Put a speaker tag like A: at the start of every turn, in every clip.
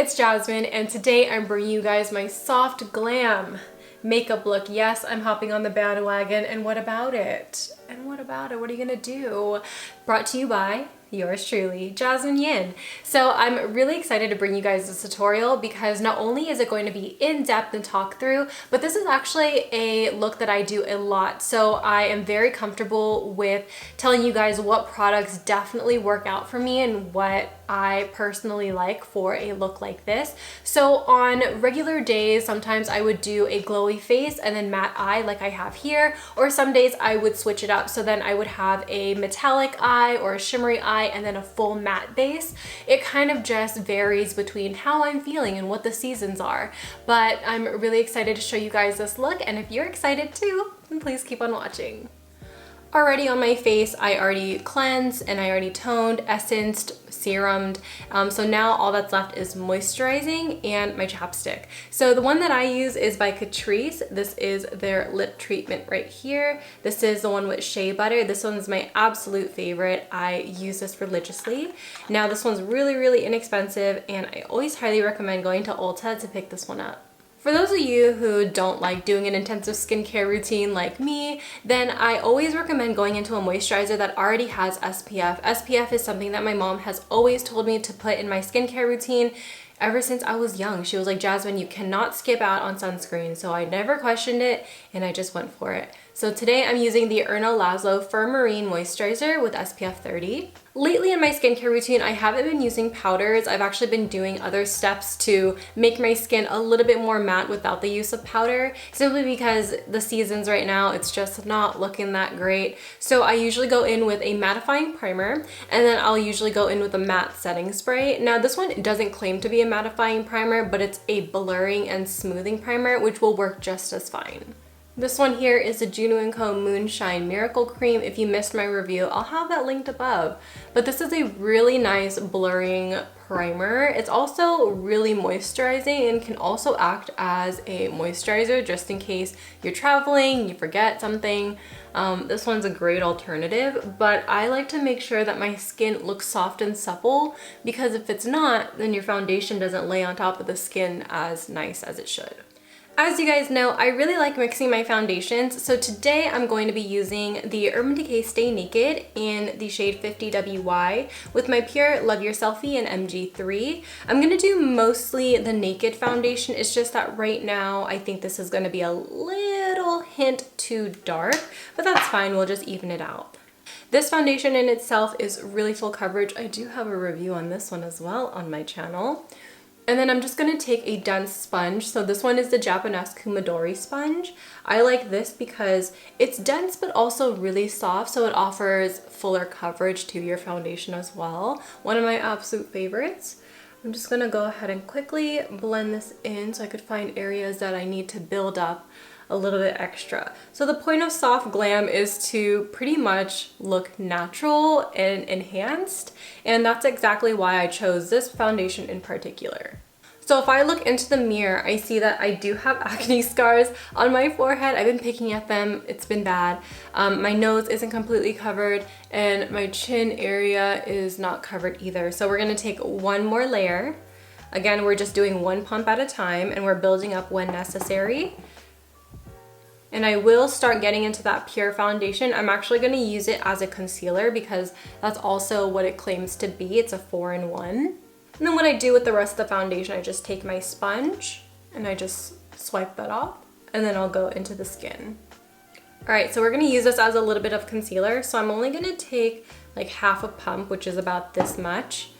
A: it's Jasmine, and today I'm bringing you guys my soft glam makeup look. Yes, I'm hopping on the bandwagon, and what about it? And what about it? What are you gonna do? Brought to you by yours truly, ShopMissA. So I'm really excited to bring you guys this tutorial because not only is it going to be in-depth and talk through, but this is actually a look that I do a lot. So I am very comfortable with telling you guys what products definitely work out for me and what I personally like for a look like this. So on regular days, sometimes I would do a glowy face and then matte eye like I have here, or some days I would switch it up. So then I would have a metallic eye or a shimmery eye and then a full matte base. It kind of just varies between how I'm feeling and what the seasons are. But I'm really excited to show you guys this look, and if you're excited too, then please keep on watching. Already on my face, I already cleansed and I already toned, essenced, serumed. So now all that's left is moisturizing and my chapstick. So the one that I use is by Catrice. This is their lip treatment right here. This is the one with shea butter. This one's my absolute favorite. I use this religiously. Now this one's really, really inexpensive, and I always highly recommend going to Ulta to pick this one up. For those of you who don't like doing an intensive skincare routine like me, then I always recommend going into a moisturizer that already has SPF. SPF is something that my mom has always told me to put in my skincare routine ever since I was young. She was like, Jasmine, you cannot skip out on sunscreen. So I never questioned it and I just went for it. So today I'm using the Erno Laszlo Firmarine Moisturizer with SPF 30. Lately in my skincare routine, I haven't been using powders. I've actually been doing other steps to make my skin a little bit more matte without the use of powder, simply because the seasons right now, it's just not looking that great. So I usually go in with a mattifying primer, and then I'll usually go in with a matte setting spray. Now this one doesn't claim to be a mattifying primer, but it's a blurring and smoothing primer, which will work just as fine. This one here is the Juno&Co Moonshine Miracle Cream. If you missed my review, I'll have that linked above. But this is a really nice blurring primer. It's also really moisturizing and can also act as a moisturizer just in case you're traveling, you forget something. This one's a great alternative, but I like to make sure that my skin looks soft and supple, because if it's not, then your foundation doesn't lay on top of the skin as nice as it should. As you guys know, I really like mixing my foundations, so today I'm going to be using the Urban Decay Stay Naked in the shade 50WY with my Pure Love Your Selfie in MG3. I'm going to do mostly the Naked foundation. It's just that right now I think this is going to be a little hint too dark, but that's fine, we'll just even it out. This foundation in itself is really full coverage. I do have a review on this one as well on my channel. And then I'm just going to take a dense sponge. So this one is the Japanese Kumadori sponge. I like this because it's dense but also really soft, so it offers fuller coverage to your foundation as well. One of my absolute favorites. I'm just going to go ahead and quickly blend this in so I could find areas that I need to build up a little bit extra. So the point of soft glam is to pretty much look natural and enhanced, and that's exactly why I chose this foundation in particular. So if I look into the mirror, I see that I do have acne scars on my forehead. I've been picking at them, it's been bad. My nose isn't completely covered, and my chin area is not covered either. So we're gonna take one more layer. Again, we're just doing one pump at a time, and we're building up when necessary. And I will start getting into that pure foundation. I'm actually going to use it as a concealer because that's also what it claims to be. It's a 4-in-1. And then what I do with the rest of the foundation, I just take my sponge and I just swipe that off, and then I'll go into the skin. All right, so we're going to use this as a little bit of concealer. So I'm only going to take like half a pump, which is about this much.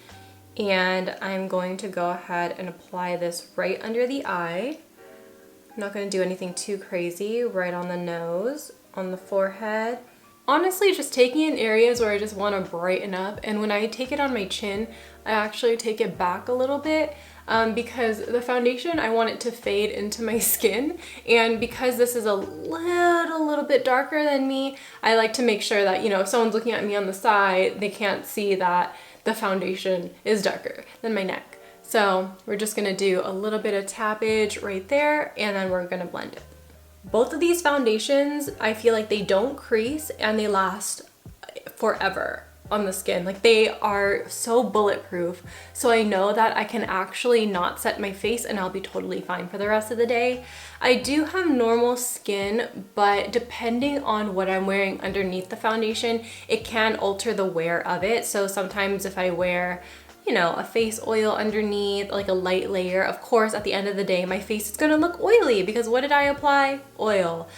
A: And I'm going to go ahead and apply this right under the eye. I'm not going to do anything too crazy. Right on the nose, on the forehead. Honestly, just taking in areas where I just want to brighten up. And when I take it on my chin, I actually take it back a little bit because the foundation, I want it to fade into my skin. And because this is a little bit darker than me, I like to make sure that, you know, if someone's looking at me on the side, they can't see that the foundation is darker than my neck. So we're just gonna do a little bit of tappage right there, and then we're gonna blend it. Both of these foundations, I feel like they don't crease and they last forever. on the skin. Like, they are so bulletproof. So I know that I can actually not set my face and I'll be totally fine for the rest of the day. I do have normal skin, but depending on what I'm wearing underneath the foundation, it can alter the wear of it. So sometimes if I wear, you know, a face oil underneath, like a light layer, of course, at the end of the day, my face is gonna look oily because what did I apply? Oil.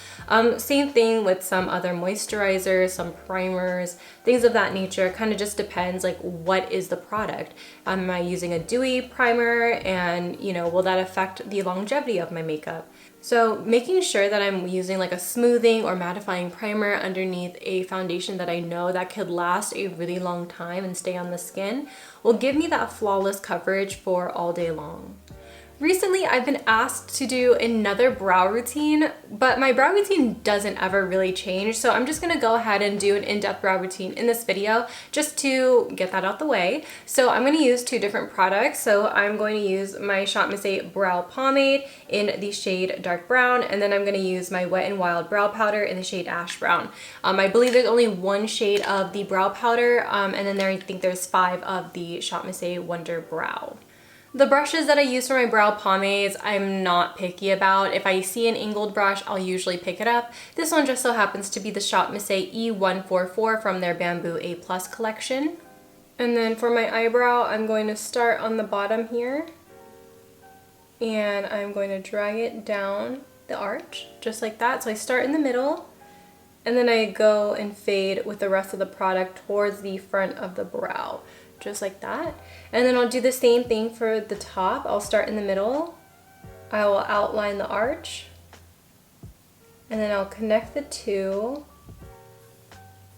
A: Same thing with some other moisturizers, some primers, things of that nature. Kind of just depends, like, what is the product? Am I using a dewy primer, and, you know, will that affect the longevity of my makeup? So making sure that I'm using like a smoothing or mattifying primer underneath a foundation that I know that could last a really long time and stay on the skin will give me that flawless coverage for all day long. Recently, I've been asked to do another brow routine, but my brow routine doesn't ever really change. So I'm just gonna go ahead and do an in-depth brow routine in this video just to get that out the way. So I'm gonna use two different products. So I'm going to use my ShopMissA brow pomade in the shade dark brown, and then I'm gonna use my Wet n Wild brow powder in the shade ash brown. I believe there's only one shade of the brow powder, and then I think there's 5 of the ShopMissA Wonder Brow. The brushes that I use for my brow pomades, I'm not picky about. If I see an angled brush, I'll usually pick it up. This one just so happens to be the ShopMissA E144 from their Bamboo A+ collection. And then for my eyebrow, I'm going to start on the bottom here. And I'm going to drag it down the arch, just like that. So I start in the middle, and then I go and fade with the rest of the product towards the front of the brow, just like that. And then I'll do the same thing for the top. I'll start in the middle, I will outline the arch, and then I'll connect the two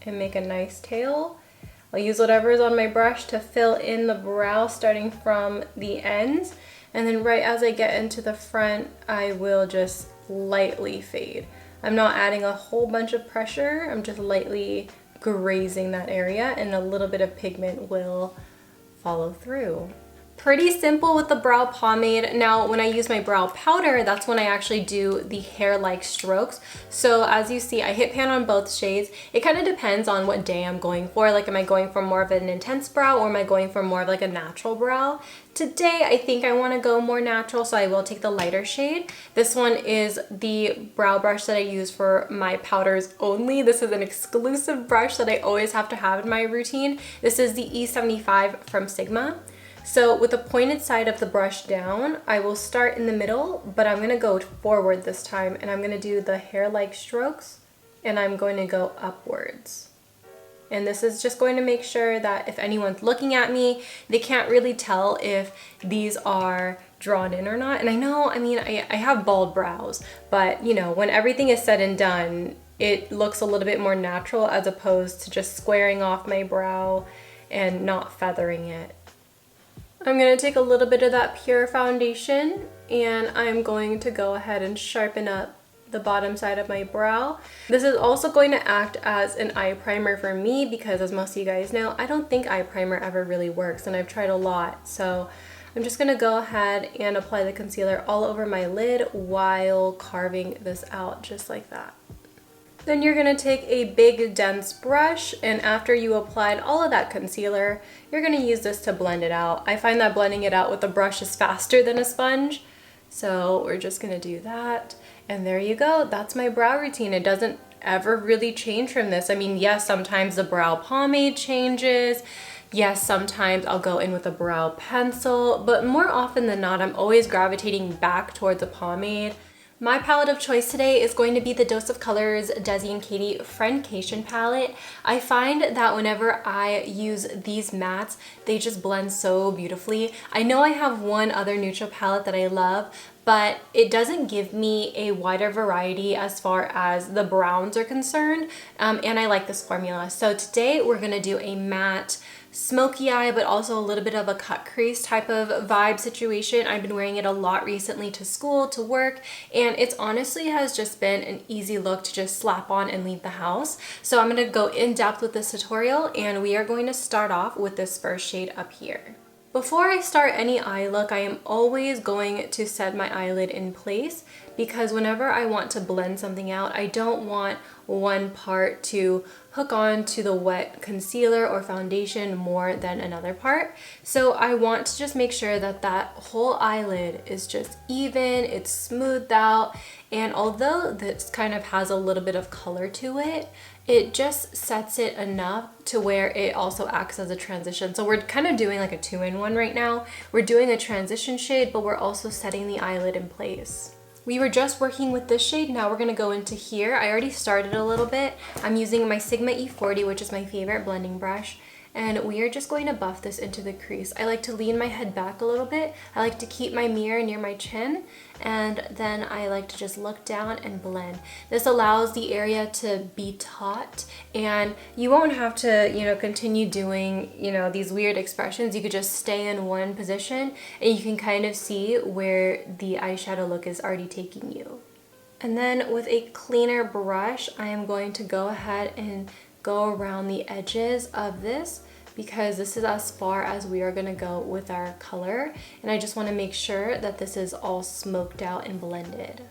A: and make a nice tail. I'll use whatever is on my brush to fill in the brow starting from the ends, and then right as I get into the front, I will just lightly fade. I'm not adding a whole bunch of pressure, I'm just lightly grazing that area, and a little bit of pigment will follow through. Pretty simple with the brow pomade. Now, when I use my brow powder, that's when I actually do the hair-like strokes. So as you see, I hit pan on both shades. It kind of depends on what day I'm going for. Like, am I going for more of an intense brow, or am I going for more of like a natural brow? Today, I think I want to go more natural, so I will take the lighter shade. This one is the brow brush that I use for my powders only. This is an exclusive brush that I always have to have in my routine. This is the E75 from Sigma. So with the pointed side of the brush down, I will start in the middle, but I'm gonna go forward this time, and I'm gonna do the hair-like strokes, and I'm going to go upwards. And this is just going to make sure that if anyone's looking at me, they can't really tell if these are drawn in or not. And I know, I mean, I have bald brows, but you know, when everything is said and done, it looks a little bit more natural as opposed to just squaring off my brow and not feathering it. I'm going to take a little bit of that pure foundation, and I'm going to go ahead and sharpen up the bottom side of my brow. This is also going to act as an eye primer for me because, as most of you guys know, I don't think eye primer ever really works, and I've tried a lot. So I'm just going to go ahead and apply the concealer all over my lid while carving this out just like that. Then you're going to take a big dense brush, and after you applied all of that concealer, you're going to use this to blend it out. I find that blending it out with a brush is faster than a sponge, so we're just going to do that. And there you go. That's my brow routine. It doesn't ever really change from this. I mean, yes, sometimes the brow pomade changes. Yes, sometimes I'll go in with a brow pencil, but more often than not, I'm always gravitating back towards a pomade. My palette of choice today is going to be the Dose of Colors DesixKaty Friendcation palette. I find that whenever I use these mattes, they just blend so beautifully. I know I have one other neutral palette that I love, but it doesn't give me a wider variety as far as the browns are concerned, and I like this formula. So today we're gonna do a matte smoky eye, but also a little bit of a cut crease type of vibe situation. I've been wearing it a lot recently to school, to work, and it's honestly has just been an easy look to just slap on and leave the house. So I'm gonna go in depth with this tutorial, and we are going to start off with this first shade up here. Before I start any eye look, I am always going to set my eyelid in place. because whenever I want to blend something out, I don't want one part to hook on to the wet concealer or foundation more than another part. So I want to just make sure that that whole eyelid is just even, it's smoothed out, and although this kind of has a little bit of color to it, it just sets it enough to where it also acts as a transition. So we're kind of doing like a 2-in-1 right now. We're doing a transition shade, but we're also setting the eyelid in place. We were just working with this shade, now we're gonna go into here. I already started a little bit. I'm using my Sigma E40, which is my favorite blending brush, and we are just going to buff this into the crease. I like to lean my head back a little bit. I like to keep my mirror near my chin, and then I like to just look down and blend. This allows the area to be taut, and you won't have to, you know, continue doing, you know, these weird expressions. You could just stay in one position, and you can kind of see where the eyeshadow look is already taking you. And then with a cleaner brush, I am going to go ahead and go around the edges of this, because this is as far as we are gonna go with our color, and I just wanna make sure that this is all smoked out and blended.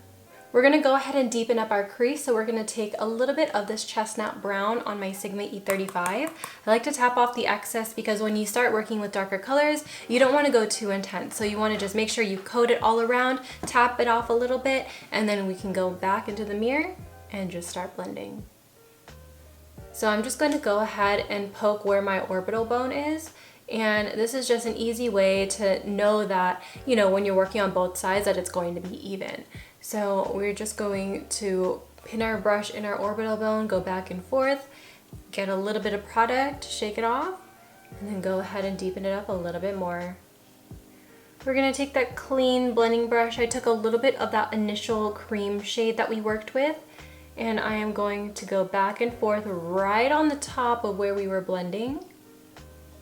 A: We're gonna go ahead and deepen up our crease, so we're gonna take a little bit of this chestnut brown on my Sigma E35. I like to tap off the excess because when you start working with darker colors, you don't wanna go too intense. So you wanna just make sure you coat it all around, tap it off a little bit, and then we can go back into the mirror and just start blending. So I'm just going to go ahead and poke where my orbital bone is, and this is just an easy way to know that, you know, when you're working on both sides, that it's going to be even. So we're just going to pin our brush in our orbital bone, go back and forth, get a little bit of product, shake it off, and then go ahead and deepen it up a little bit more. We're going to take that clean blending brush. I took a little bit of that initial cream shade that we worked with, and I am going to go back and forth right on the top of where we were blending.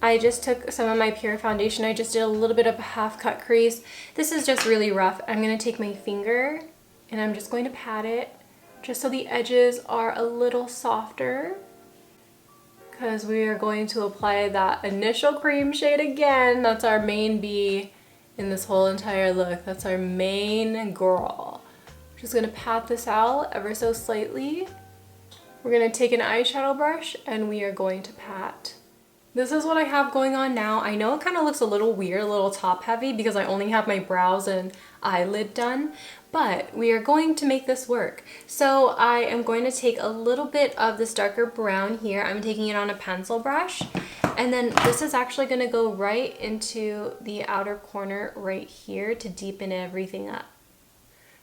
A: I just took some of my pure foundation. I just did a little bit of a half cut crease. This is just really rough. I'm going to take my finger and I'm just going to pat it just so the edges are a little softer, because we are going to apply that initial cream shade again. That's our main B in this whole entire look. That's our main girl. Just gonna pat this out ever so slightly. We're gonna take an eyeshadow brush and we are going to pat. This is what I have going on now. I know it kind of looks a little weird, a little top heavy, because I only have my brows and eyelid done, but we are going to make this work. So I am going to take a little bit of this darker brown here. I'm taking it on a pencil brush, and then this is actually gonna go right into the outer corner right here to deepen everything up.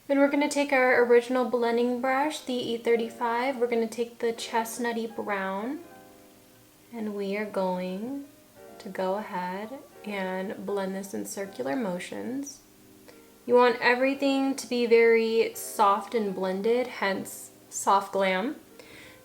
A: Then we're going to take our original blending brush, the E35. We're going to take the chestnutty brown, and we are going to go ahead and blend this in circular motions. You want everything to be very soft and blended, hence soft glam.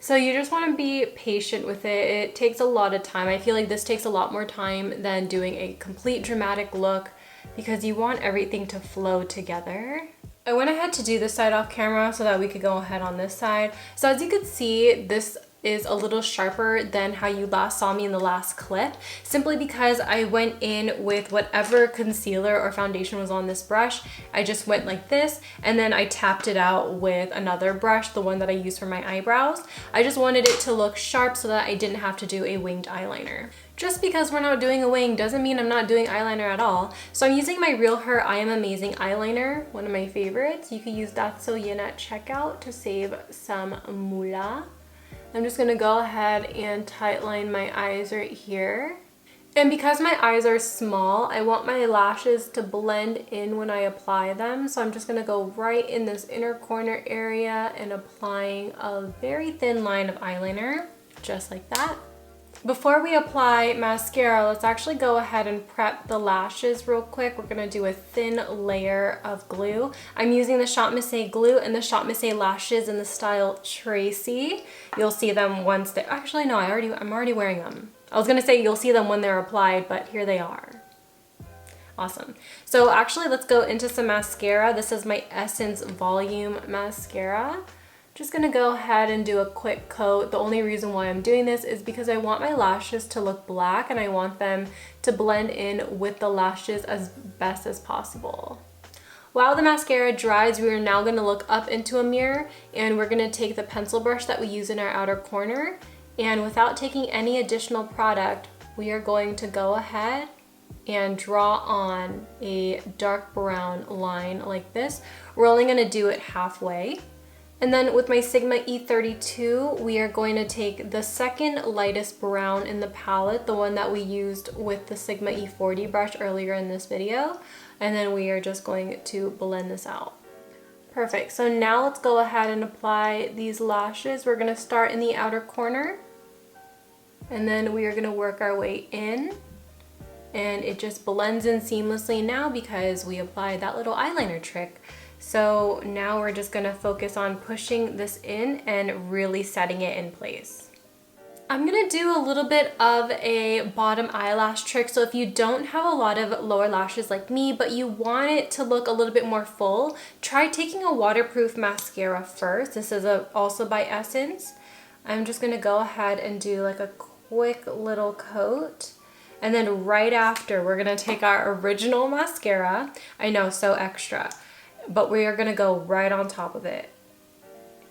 A: So you just want to be patient with it. It takes a lot of time. I feel like this takes a lot more time than doing a complete dramatic look, because you want everything to flow together. I went ahead to do this side off camera so that we could go ahead on this side. So as you can see, this is a little sharper than how you last saw me in the last clip, simply because I went in with whatever concealer or foundation was on this brush. I just went like this, and then I tapped it out with another brush, the one that I use for my eyebrows. I just wanted it to look sharp so that I didn't have to do a winged eyeliner. Just because we're not doing a wing doesn't mean I'm not doing eyeliner at all. So I'm using my Real Her I Am Amazing eyeliner, one of my favorites. You can use ThatsSoYin at checkout to save some moolah. I'm just gonna go ahead and tightline my eyes right here. And because my eyes are small, I want my lashes to blend in when I apply them. So I'm just gonna go right in this inner corner area and applying a very thin line of eyeliner, just like that. Before we apply mascara, let's actually go ahead and prep the lashes real quick. We're gonna do a thin layer of glue. I'm using the ShopMissA glue and the ShopMissA lashes in the style Tracy. You'll see them once they're, actually no, I'm already wearing them. I was gonna say you'll see them when they're applied, but here they are. Awesome. So actually let's go into some mascara. This is my Essence Volume Mascara. Just gonna go ahead and do a quick coat. The only reason why I'm doing this is because I want my lashes to look black and I want them to blend in with the lashes as best as possible. While the mascara dries, we are now going to look up into a mirror and we're going to take the pencil brush that we use in our outer corner, and without taking any additional product, we are going to go ahead and draw on a dark brown line like this. We're only going to do it halfway. And then with my Sigma E32, we are going to take the second lightest brown in the palette, the one that we used with the Sigma E40 brush earlier in this video. And then we are just going to blend this out. Perfect. So now let's go ahead and apply these lashes. We're going to start in the outer corner. And then we are going to work our way in. And it just blends in seamlessly now because we applied that little eyeliner trick. So now we're just gonna focus on pushing this in and really setting it in place. I'm gonna do a little bit of a bottom eyelash trick. So if you don't have a lot of lower lashes like me, but you want it to look a little bit more full, try taking a waterproof mascara first. This is also by Essence. I'm just gonna go ahead and do like a quick little coat. And then right after, we're gonna take our original mascara. I know, so extra. But we are gonna go right on top of it.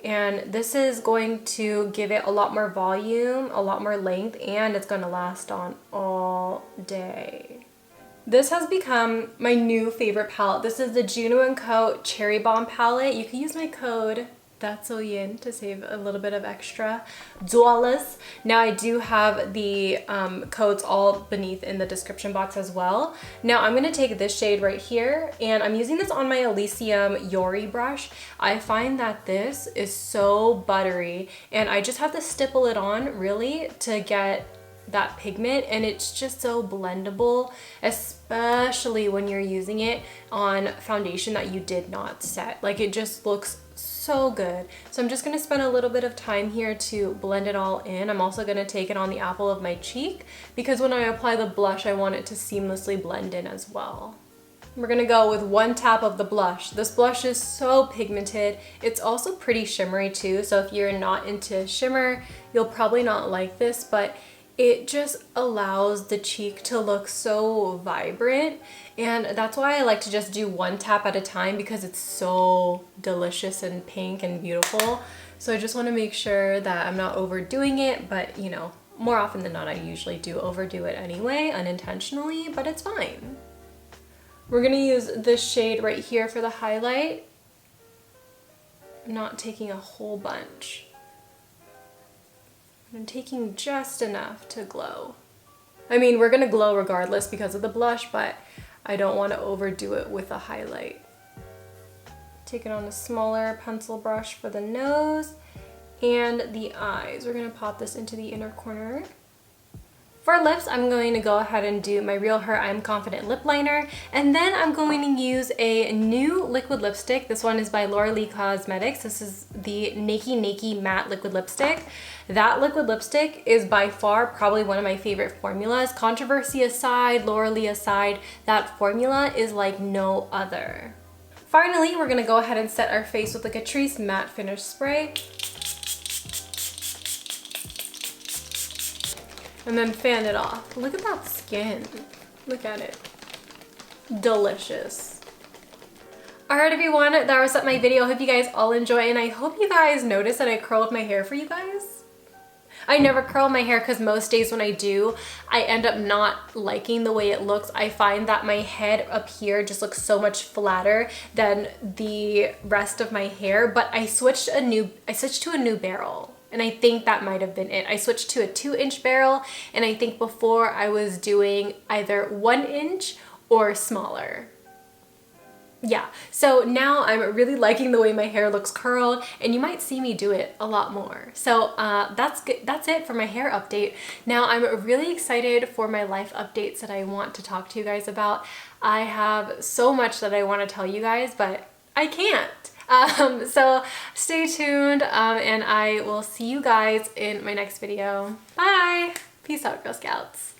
A: And this is going to give it a lot more volume, a lot more length, and it's gonna last on all day. This has become my new favorite palette. This is the Juno&Co Cherry Bomb palette. You can use my code ThatsSoYin to save a little bit of extra dollars. Now I do have the codes all beneath in the description box as well. Now I'm gonna take this shade right here, and I'm using this on my Elysium Yori brush. I find that this is so buttery, and I just have to stipple it on really to get that pigment, and it's just so blendable, especially when you're using it on foundation that you did not set. Like, it just looks so good. So I'm just going to spend a little bit of time here to blend it all in. I'm also going to take it on the apple of my cheek because when I apply the blush, I want it to seamlessly blend in as well. We're going to go with one tap of the blush. This blush is so pigmented. It's also pretty shimmery too, so if you're not into shimmer, you'll probably not like this, but it just allows the cheek to look so vibrant, and that's why I like to just do one tap at a time because it's so delicious and pink and beautiful. So I just want to make sure that I'm not overdoing it, but you know, more often than not I usually do overdo it anyway, unintentionally, but it's fine. We're going to use this shade right here for the highlight. I'm not taking a whole bunch. I'm taking just enough to glow. I mean, we're gonna glow regardless because of the blush, but I don't want to overdo it with a highlight. Take it on a smaller pencil brush for the nose and the eyes. We're gonna pop this into the inner corner. For lips, I'm going to go ahead and do my Real Her I'm Confident lip liner, and then I'm going to use a new liquid lipstick. This one is by Laura Lee Cosmetics. This is the Nakey Matte Liquid Lipstick. That liquid lipstick is by far probably one of my favorite formulas. Controversy aside, Laura Lee aside, that formula is like no other. Finally, we're gonna go ahead and set our face with the Catrice Matte Finish Spray. And then fan it off. Look at that skin. Look at it. Delicious. Alright everyone, that was my video. I hope you guys all enjoy, and I hope you guys notice that I curled my hair for you guys. I never curl my hair because most days when I do, I end up not liking the way it looks. I find that my head up here just looks so much flatter than the rest of my hair, but I switched to a new barrel. And I think that might have been it. I switched to a 2-inch barrel, and I think before I was doing either 1 inch or smaller. Yeah, so now I'm really liking the way my hair looks curled, and you might see me do it a lot more. So that's good. That's it for my hair update. Now I'm really excited for my life updates that I want to talk to you guys about. I have so much that I want to tell you guys, but I can't. So stay tuned, and I will see you guys in my next video. Bye! Peace out, Girl Scouts.